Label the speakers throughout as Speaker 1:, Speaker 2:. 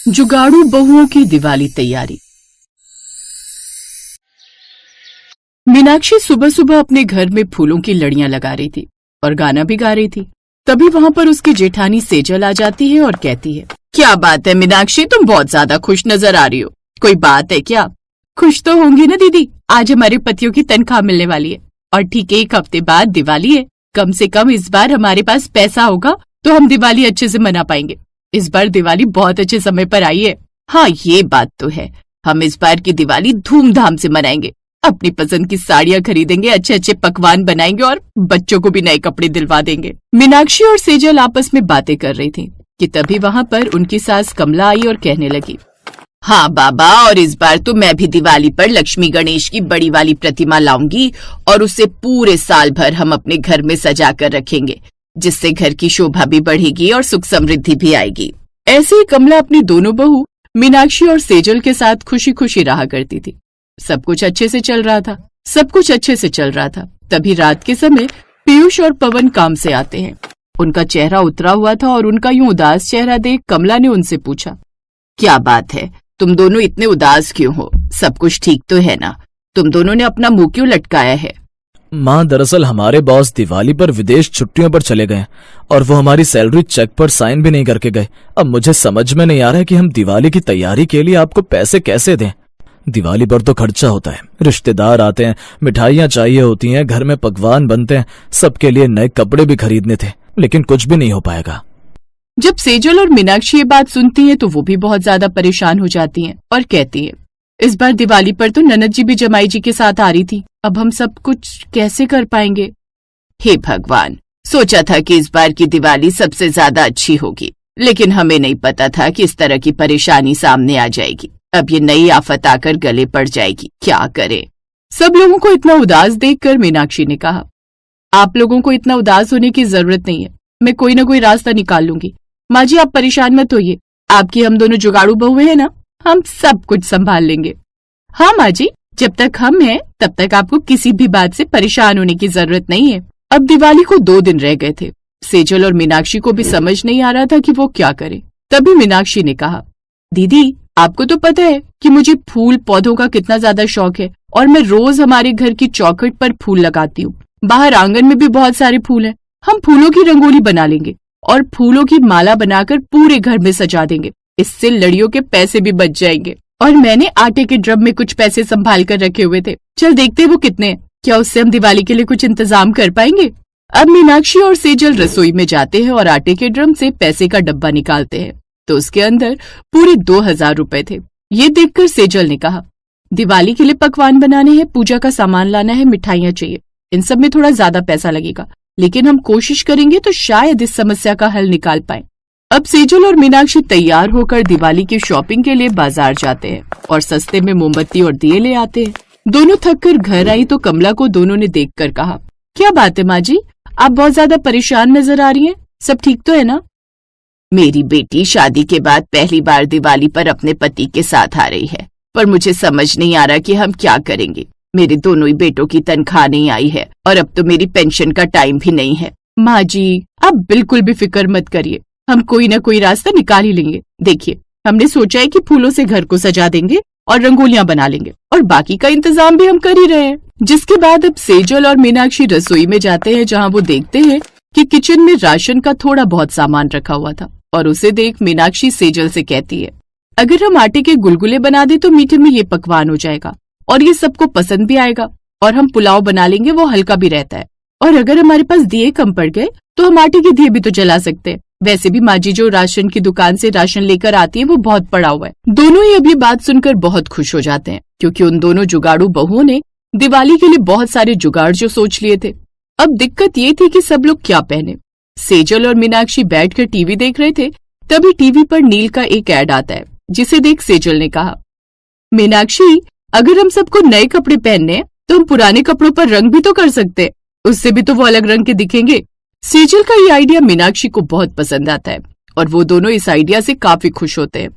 Speaker 1: जुगाड़ू बहुओं की दिवाली तैयारी। मीनाक्षी सुबह सुबह अपने घर में फूलों की लड़ियां लगा रही थी और गाना भी गा रही थी। तभी वहां पर उसकी जेठानी सेजल आ जाती है और कहती है, क्या बात है मीनाक्षी, तुम बहुत ज्यादा खुश नजर आ रही हो, कोई बात है क्या? खुश तो होंगी ना दीदी, आज हमारे पतियों की तनख्वाह मिलने वाली है और ठीक 1 हफ्ते बाद दिवाली है। कम से कम इस बार हमारे पास पैसा होगा तो हम दिवाली अच्छे से मना पाएंगे। इस बार दिवाली बहुत अच्छे समय पर आई है। हाँ ये बात तो है, हम इस बार की दिवाली धूमधाम से मनाएंगे। अपनी पसंद की साड़ियाँ खरीदेंगे, अच्छे अच्छे पकवान बनाएंगे और बच्चों को भी नए कपड़े दिलवा देंगे। मीनाक्षी और सेजल आपस में बातें कर रही थी कि तभी वहाँ पर उनकी सास कमला आई और कहने लगी, हाँ बाबा, और इस बार तो मैं भी दिवाली पर लक्ष्मी गणेश की बड़ी वाली प्रतिमा लाऊंगी और उसे पूरे साल भर हम अपने घर में सजा कर रखेंगे, जिससे घर की शोभा भी बढ़ेगी और सुख समृद्धि भी आएगी। ऐसे ही कमला अपनी दोनों बहू मीनाक्षी और सेजल के साथ खुशी खुशी रहा करती थी। सब कुछ अच्छे से चल रहा था। तभी रात के समय पीयूष और पवन काम से आते हैं। उनका चेहरा उतरा हुआ था और उनका यूं उदास चेहरा देख कमला ने उनसे पूछा, क्या बात है, तुम दोनों इतने उदास क्यों हो? सब कुछ ठीक तो है ना? तुम दोनों ने अपना मुंह क्यों लटकाया है?
Speaker 2: माँ, दरअसल हमारे बॉस दिवाली पर विदेश छुट्टियों पर चले गए और वो हमारी सैलरी चेक पर साइन भी नहीं करके गए। अब मुझे समझ में नहीं आ रहा है कि हम दिवाली की तैयारी के लिए आपको पैसे कैसे दें। दिवाली पर तो खर्चा होता है, रिश्तेदार आते हैं, मिठाइयाँ चाहिए होती हैं, घर में पकवान बनते हैं, सबके लिए नए कपड़े भी खरीदने थे, लेकिन कुछ भी नहीं हो पाएगा।
Speaker 1: जब सेजल और मीनाक्षी ये बात सुनती हैं तो वो भी बहुत ज्यादा परेशान हो जाती हैं और कहती है, इस बार दिवाली पर तो ननद जी भी जमाई जी के साथ आ रही थी, अब हम सब कुछ कैसे कर पाएंगे? हे भगवान, सोचा था कि इस बार की दिवाली सबसे ज्यादा अच्छी होगी, लेकिन हमें नहीं पता था कि इस तरह की परेशानी सामने आ जाएगी। अब ये नई आफत आकर गले पड़ जाएगी, क्या करें? सब लोगों को इतना उदास देखकर मीनाक्षी ने कहा, आप लोगों को इतना उदास होने की जरूरत नहीं है, मैं कोई ना कोई रास्ता निकाल लूंगी। माँ जी आप परेशान मत होइए, आपकी हम दोनों जुगाड़ू बहुएं हैं ना, हम सब कुछ संभाल लेंगे। हाँ माँ जी, जब तक हम हैं तब तक आपको किसी भी बात से परेशान होने की जरूरत नहीं है। अब दिवाली को 2 दिन रह गए थे। सेजल और मीनाक्षी को भी समझ नहीं आ रहा था कि वो क्या करे। तभी मीनाक्षी ने कहा, दीदी आपको तो पता है कि मुझे फूल पौधों का कितना ज्यादा शौक है और मैं रोज हमारे घर की चौखट पर फूल लगाती हूँ। बाहर आंगन में भी बहुत सारे फूल हैं। हम फूलों की रंगोली बना लेंगे और फूलों की माला बनाकर पूरे घर में सजा देंगे। इससे लड़ियों के पैसे भी बच जाएंगे। और मैंने आटे के ड्रम में कुछ पैसे संभाल कर रखे हुए थे, चल देखते वो कितने हैं। क्या उससे हम दिवाली के लिए कुछ इंतजाम कर पाएंगे? अब मीनाक्षी और सेजल रसोई में जाते हैं और आटे के ड्रम से पैसे का डब्बा निकालते हैं तो उसके अंदर पूरे 2000 रुपए थे। ये देखकर सेजल ने कहा, दिवाली के लिए पकवान बनाने हैं, पूजा का सामान लाना है, मिठाइयाँ चाहिए, इन सब में थोड़ा ज्यादा पैसा लगेगा, लेकिन हम कोशिश करेंगे तो शायद इस समस्या का हल निकाल पाए। अब सेजल और मीनाक्षी तैयार होकर दिवाली की शॉपिंग के लिए बाजार जाते हैं और सस्ते में मोमबत्ती और दिए ले आते हैं। दोनों थक कर घर आई तो कमला को दोनों ने देखकर कहा, क्या बात है माँ जी, आप बहुत ज्यादा परेशान नजर आ रही हैं, सब ठीक तो है ना? मेरी बेटी शादी के बाद पहली बार दिवाली पर अपने पति के साथ आ रही है, पर मुझे समझ नहीं आ रहा कि हम क्या करेंगे। मेरे दोनों ही बेटों की तनख्वाह नहीं आई है और अब तो मेरी पेंशन का टाइम भी नहीं है। माँ जी आप बिल्कुल भी फिक्र मत करिए, हम कोई ना कोई रास्ता निकाल ही लेंगे। देखिए हमने सोचा है कि फूलों से घर को सजा देंगे और रंगोलियां बना लेंगे और बाकी का इंतजाम भी हम कर ही रहे हैं। जिसके बाद अब सेजल और मीनाक्षी रसोई में जाते हैं जहाँ वो देखते हैं कि किचन में राशन का थोड़ा बहुत सामान रखा हुआ था और उसे देख मीनाक्षी सेजल से कहती है, अगर हम आटे के गुलगुले बना दे तो मीठे में ये पकवान हो जाएगा और ये सबको पसंद भी आएगा, और हम पुलाव बना लेंगे, वो हल्का भी रहता है, और अगर हमारे पास दिए कम पड़ गए तो हम आटे के दिए भी तो जला सकते हैं। वैसे भी माँ जी जो राशन की दुकान से राशन लेकर आती है वो बहुत पड़ा हुआ है। दोनों ही अब ये बात सुनकर बहुत खुश हो जाते हैं क्योंकि उन दोनों जुगाड़ू बहुओं ने दिवाली के लिए बहुत सारे जुगाड़ जो सोच लिए थे। अब दिक्कत ये थी कि सब लोग क्या पहने। सेजल और मीनाक्षी बैठकर टीवी देख रहे थे, तभी टीवी पर नील का एक ऐड आता है, जिसे देख सेजल ने कहा, मीनाक्षी अगर हम सबको नए कपड़े पहनने हैं तो हम पुराने कपड़ों पर रंग भी तो कर सकते हैं, उससे भी तो वो अलग रंग के दिखेंगे। सेजल का ये आइडिया मीनाक्षी को बहुत पसंद आता है और वो दोनों इस आइडिया से काफी खुश होते हैं।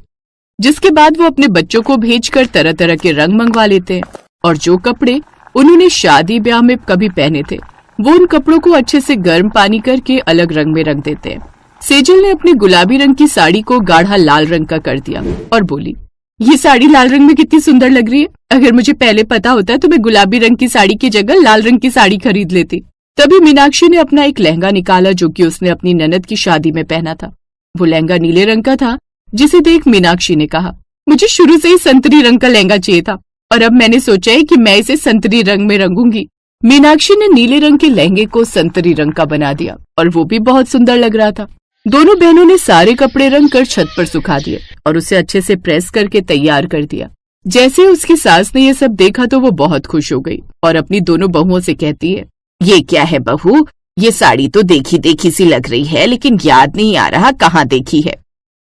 Speaker 1: जिसके बाद वो अपने बच्चों को भेजकर तरह तरह के रंग मंगवा लेते हैं और जो कपड़े उन्होंने शादी ब्याह में कभी पहने थे वो उन कपड़ों को अच्छे से गर्म पानी करके अलग रंग में रंग देते हैं। सेजल ने अपने गुलाबी रंग की साड़ी को गाढ़ा लाल रंग का कर दिया और बोली, ये साड़ी लाल रंग में कितनी सुंदर लग रही है। अगर मुझे पहले पता होता तो मैं गुलाबी रंग की साड़ी की जगह लाल रंग की साड़ी खरीद लेती। तभी मीनाक्षी ने अपना एक लहंगा निकाला जो कि उसने अपनी ननद की शादी में पहना था। वो लहंगा नीले रंग का था, जिसे देख मीनाक्षी ने कहा, मुझे शुरू से ही संतरी रंग का लहंगा चाहिए था और अब मैंने सोचा है कि मैं इसे संतरी रंग में रंगूंगी। मीनाक्षी ने नीले रंग के लहंगे को संतरी रंग का बना दिया और वो भी बहुत सुंदर लग रहा था। दोनों बहनों ने सारे कपड़े रंग कर छत पर सुखा दिए और उसे अच्छे से प्रेस करके तैयार कर दिया। जैसे उसकी सास ने ये सब देखा तो वो बहुत खुश हो गई और अपनी दोनों बहुओं से कहती है, ये क्या है बहू, ये साड़ी तो देखी देखी सी लग रही है लेकिन याद नहीं आ रहा कहाँ देखी है।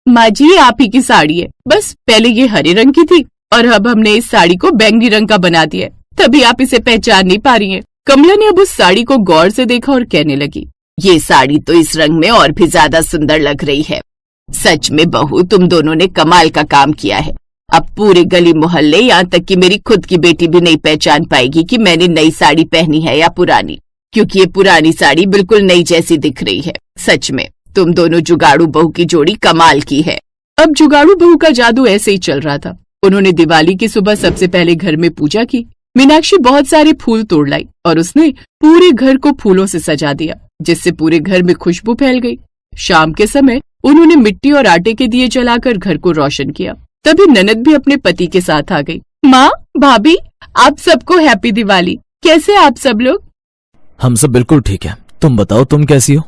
Speaker 1: माँ जी, आप ही की साड़ी है, बस पहले ये हरे रंग की थी और अब हमने इस साड़ी को बैंगनी रंग का बना दिया है, तभी आप इसे पहचान नहीं पा रही हैं। कमला ने अब उस साड़ी को गौर से देखा और कहने लगी, ये साड़ी तो इस रंग में और भी ज्यादा सुंदर लग रही है। सच में बहू, तुम दोनों ने कमाल का काम किया है। अब पूरे गली मोहल्ले, यहाँ तक कि मेरी खुद की बेटी भी नहीं पहचान पाएगी कि मैंने नई साड़ी पहनी है या पुरानी, क्योंकि ये पुरानी साड़ी बिल्कुल नई जैसी दिख रही है। सच में तुम दोनों जुगाड़ू बहू की जोड़ी कमाल की है। अब जुगाड़ू बहू का जादू ऐसे ही चल रहा था। उन्होंने दिवाली की सुबह सबसे पहले घर में पूजा की। मीनाक्षी बहुत सारे फूल तोड़ लाई और उसने पूरे घर को फूलों से सजा दिया, जिससे पूरे घर में खुशबू फैल गई। शाम के समय उन्होंने मिट्टी और आटे के दिए जलाकर घर को रोशन किया। तभी ननद भी अपने पति के साथ आ गई। माँ, भाभी, आप सबको हैप्पी दिवाली। कैसे आप सब लोग?
Speaker 2: हम सब बिल्कुल ठीक है, तुम बताओ तुम कैसी हो?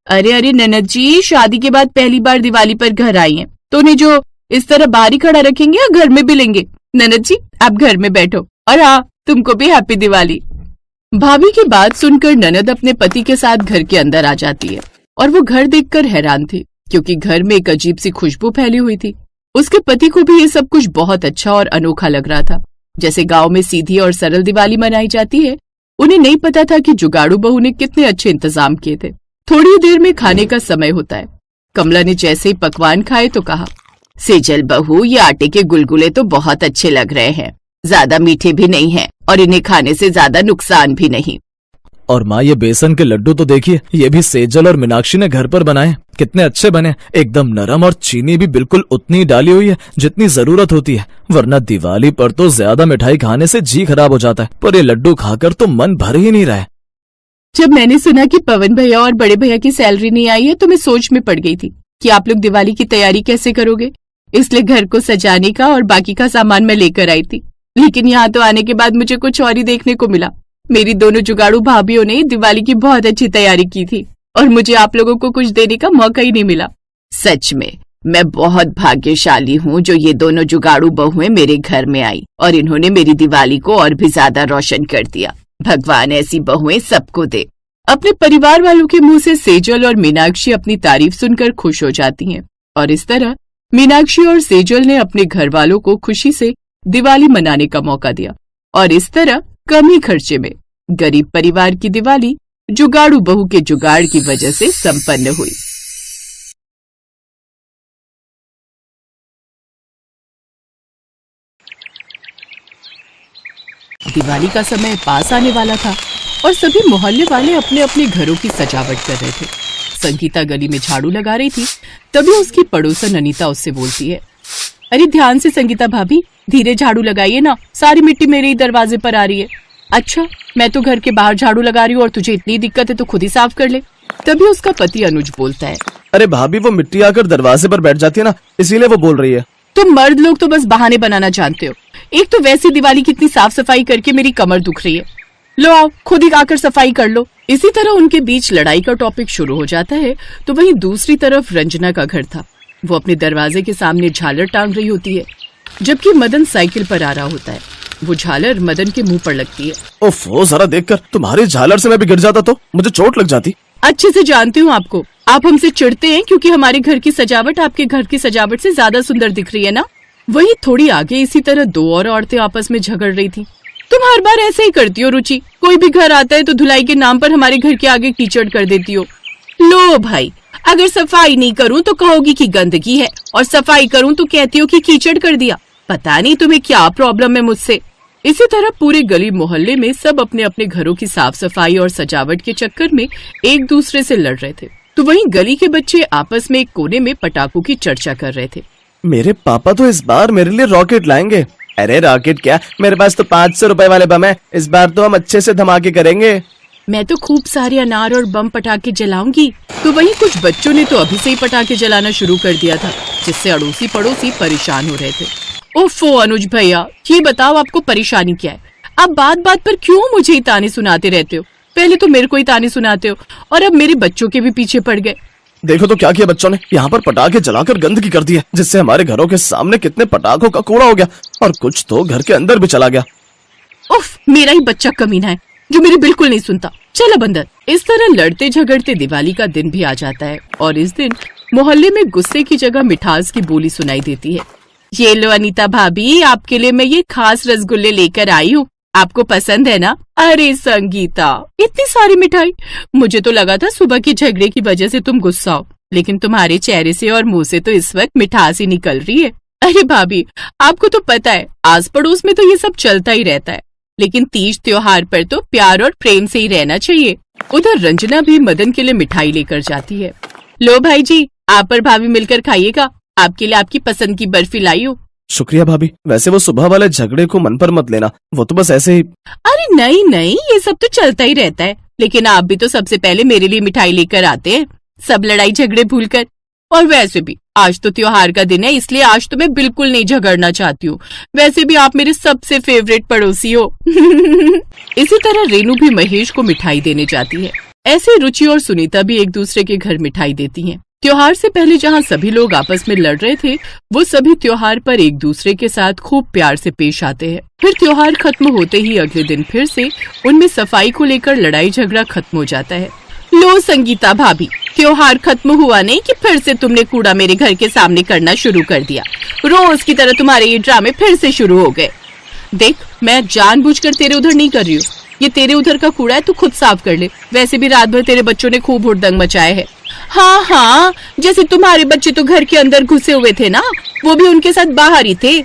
Speaker 1: अरे ननद जी, शादी के बाद पहली बार दिवाली पर घर आई हैं, तो उन्हें जो इस तरह बाहर ही खड़ा रखेंगे या घर में भी लेंगे? ननद जी, आप घर में बैठो और हाँ, तुमको भी हैप्पी दिवाली। भाभी की बात सुनकर ननद अपने पति के साथ घर के अंदर आ जाती है और वो घर देखकर हैरान थी, क्योंकि घर में एक अजीब सी खुशबू फैली हुई थी। उसके पति को भी ये सब कुछ बहुत अच्छा और अनोखा लग रहा था। जैसे गांव में सीधी और सरल दिवाली मनाई जाती है, उन्हें नहीं पता था कि जुगाड़ू बहू ने कितने अच्छे इंतजाम किए थे। थोड़ी देर में खाने का समय होता है। कमला ने जैसे ही पकवान खाए तो कहा, सेजल बहू, ये आटे के गुलगुले तो बहुत अच्छे लग रहे हैं, ज्यादा मीठे भी नहीं हैं और इन्हें खाने से ज्यादा नुकसान भी नहीं।
Speaker 2: और माँ, ये बेसन के लड्डू तो देखिए, ये भी सेजल और मीनाक्षी ने घर पर बनाए, कितने अच्छे बने, एकदम नरम, और चीनी भी बिल्कुल उतनी ही डाली हुई है जितनी जरूरत होती है, वरना दिवाली पर तो ज्यादा मिठाई खाने से जी खराब हो जाता है, पर ये लड्डू खाकर तो मन भर ही नहीं रहा है।
Speaker 1: जब मैंने सुना कि पवन भैया और बड़े भैया की सैलरी नहीं आई है तो मैं सोच में पड़ गई थी कि आप लोग दिवाली की तैयारी कैसे करोगे, इसलिए घर को सजाने का और बाकी का सामान मैं लेकर आई थी। लेकिन यहाँ तो आने के बाद मुझे कुछ और ही देखने को मिला। मेरी दोनों जुगाड़ू भाभीयों ने दिवाली की बहुत अच्छी तैयारी की थी और मुझे आप लोगों को कुछ देने का मौका ही नहीं मिला। सच में मैं बहुत भाग्यशाली हूँ जो ये दोनों जुगाड़ू बहुएं मेरे घर में आई और इन्होंने मेरी दिवाली को और भी ज्यादा रोशन कर दिया। भगवान ऐसी बहुएं सबको दे। अपने परिवार वालों के मुंह से सेजल और मीनाक्षी अपनी तारीफ सुनकर खुश हो जाती हैं और इस तरह मीनाक्षी और सेजल ने अपने घर वालों को खुशी से दिवाली मनाने का मौका दिया और इस तरह कम ही खर्चे में गरीब परिवार की दिवाली जुगाड़ू बहू के जुगाड़ की वजह से संपन्न हुई। दिवाली का समय पास आने वाला था और सभी मोहल्ले वाले अपने अपने घरों की सजावट कर रहे थे। संगीता गली में झाड़ू लगा रही थी, तभी उसकी पड़ोसन अनीता उससे बोलती है, अरे ध्यान से संगीता भाभी, धीरे झाड़ू लगाइए ना, सारी मिट्टी मेरे ही दरवाजे पर आ रही है। अच्छा, मैं तो घर के बाहर झाड़ू लगा रही हूँ और तुझे इतनी दिक्कत है तो खुद ही साफ कर ले। तभी उसका पति अनुज बोलता है,
Speaker 2: अरे भाभी, वो मिट्टी आकर दरवाजे पर बैठ जाती है ना, इसीलिए वो बोल रही है।
Speaker 1: तुम मर्द लोग तो बस बहाने बनाना जानते हो। एक तो वैसी दिवाली कितनी साफ सफाई करके मेरी कमर दुख रही है, लो आओ खुद ही आकर सफाई कर लो। इसी तरह उनके बीच लड़ाई का टॉपिक शुरू हो जाता है। तो वहीं दूसरी तरफ रंजना का घर था। वो अपने दरवाजे के सामने झालर टांग रही होती है, जबकि मदन साइकिल पर आ रहा होता है। वो झालर मदन के मुंह पर लगती है।
Speaker 2: ओफो, जरा देखकर, तुम्हारी झालर से मैं भी गिर जाता तो मुझे चोट लग जाती।
Speaker 1: अच्छे से जानती हूँ आपको, आप हमसे चिढ़ते हैं क्योंकि हमारे घर की सजावट आपके घर की सजावट से ज्यादा सुंदर दिख रही है ना। वहीं थोड़ी आगे इसी तरह दो और औरतें आपस में झगड़ रही थी। तुम हर बार ऐसे ही करती हो रुचि, कोई भी घर आता है तो धुलाई के नाम पर हमारे घर के आगे कीचड़ कर देती हो। लो भाई, अगर सफाई नहीं करूँ तो कहोगी कि गंदगी है और सफाई करूँ तो कहती हो कि कीचड़ कर दिया। पता नहीं तुम्हें क्या प्रॉब्लम है मुझसे। इसी तरह पूरे गली मोहल्ले में सब अपने अपने घरों की साफ सफाई और सजावट के चक्कर में एक दूसरे से लड़ रहे थे। तो वहीं गली के बच्चे आपस में एक कोने में पटाखों की चर्चा कर रहे थे।
Speaker 3: मेरे पापा तो इस बार मेरे लिए रॉकेट लाएंगे। अरे रॉकेट क्या, मेरे पास तो 500 रुपए वाले बम है। इस बार तो हम अच्छे से धमाके करेंगे।
Speaker 1: मैं तो खूब सारे अनार और बम पटाखे जलाऊंगी। तो वहीं कुछ बच्चों ने तो अभी से ही पटाखे जलाना शुरू कर दिया था, जिससे अड़ोसी पड़ोसी परेशान हो रहे थे। ओफो अनुज भैया, ये बताओ आपको परेशानी क्या है? आप बात बात पर क्यों मुझे ही ताने सुनाते रहते हो? पहले तो मेरे को ही ताने सुनाते हो और अब मेरे बच्चों के भी पीछे पड़ गए।
Speaker 3: देखो तो क्या किया बच्चों ने, यहाँ पर पटाखे जलाकर गंदगी कर दी है, जिससे हमारे घरों के सामने कितने पटाखों का कूड़ा हो गया और कुछ तो घर के अंदर भी चला गया।
Speaker 1: उफ, मेरा ही बच्चा कमीना है जो मेरी बिल्कुल नहीं सुनता। चलो बंदर। इस तरह लड़ते झगड़ते दिवाली का दिन भी आ जाता है और इस दिन मोहल्ले में गुस्से की जगह मिठास की बोली सुनाई देती है। ये लो अनीता भाभी, आपके लिए मैं ये खास रसगुल्ले लेकर आई हूँ, आपको पसंद है ना? अरे संगीता, इतनी सारी मिठाई! मुझे तो लगा था सुबह के झगड़े की वजह से तुम गुस्सा हो, लेकिन तुम्हारे चेहरे से और मुंह से तो इस वक्त मिठास ही निकल रही है। अरे भाभी, आपको तो पता है आस पड़ोस में तो ये सब चलता ही रहता है, लेकिन तीज त्योहार पर तो प्यार और प्रेम से ही रहना चाहिए। उधर रंजना भी मदन के लिए मिठाई लेकर जाती है। लो भाई जी, आप और भाभी मिलकर खाइएगा, आपके लिए आपकी पसंद की बर्फी लाई हूँ।
Speaker 3: शुक्रिया भाभी। वैसे वो सुबह वाले झगड़े को मन पर मत लेना, वो तो बस ऐसे ही।
Speaker 1: अरे नहीं नहीं, ये सब तो चलता ही रहता है, लेकिन आप भी तो सबसे पहले मेरे लिए मिठाई लेकर आते हैं, सब लड़ाई झगड़े भूलकर। और वैसे भी आज तो त्योहार का दिन है, इसलिए आज तो मैं बिल्कुल नहीं झगड़ना चाहती हूँ। वैसे भी आप मेरे सबसे फेवरेट पड़ोसी हो। इसी तरह रेनू भी महेश को मिठाई देने जाती है। ऐसे रुचि और सुनीता भी एक दूसरे के घर मिठाई देती हैं। त्योहार से पहले जहाँ सभी लोग आपस में लड़ रहे थे, वो सभी त्योहार पर एक दूसरे के साथ खूब प्यार से पेश आते हैं। फिर त्योहार खत्म होते ही अगले दिन फिर से उनमें सफाई को लेकर लड़ाई झगड़ा खत्म हो जाता है। लो संगीता भाभी, त्योहार खत्म हुआ नहीं कि फिर से तुमने कूड़ा मेरे घर के सामने करना शुरू कर दिया। रोज की तरह तुम्हारे ये ड्रामे फिर से शुरू हो गए। देख, मैं जानबूझकर तेरे उधर नहीं कर रही हूँ, ये तेरे उधर का कूड़ा है, तू खुद साफ कर ले। वैसे भी रात भर तेरे बच्चों ने खूब हुड़दंग मचाए है। हाँ हाँ, जैसे तुम्हारे बच्चे तो घर के अंदर घुसे हुए थे ना, वो भी उनके साथ बाहर ही थे।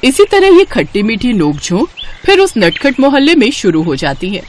Speaker 1: इसी तरह ये खट्टी मीठी नोकझोंक फिर उस नटखट मोहल्ले में शुरू हो जाती है।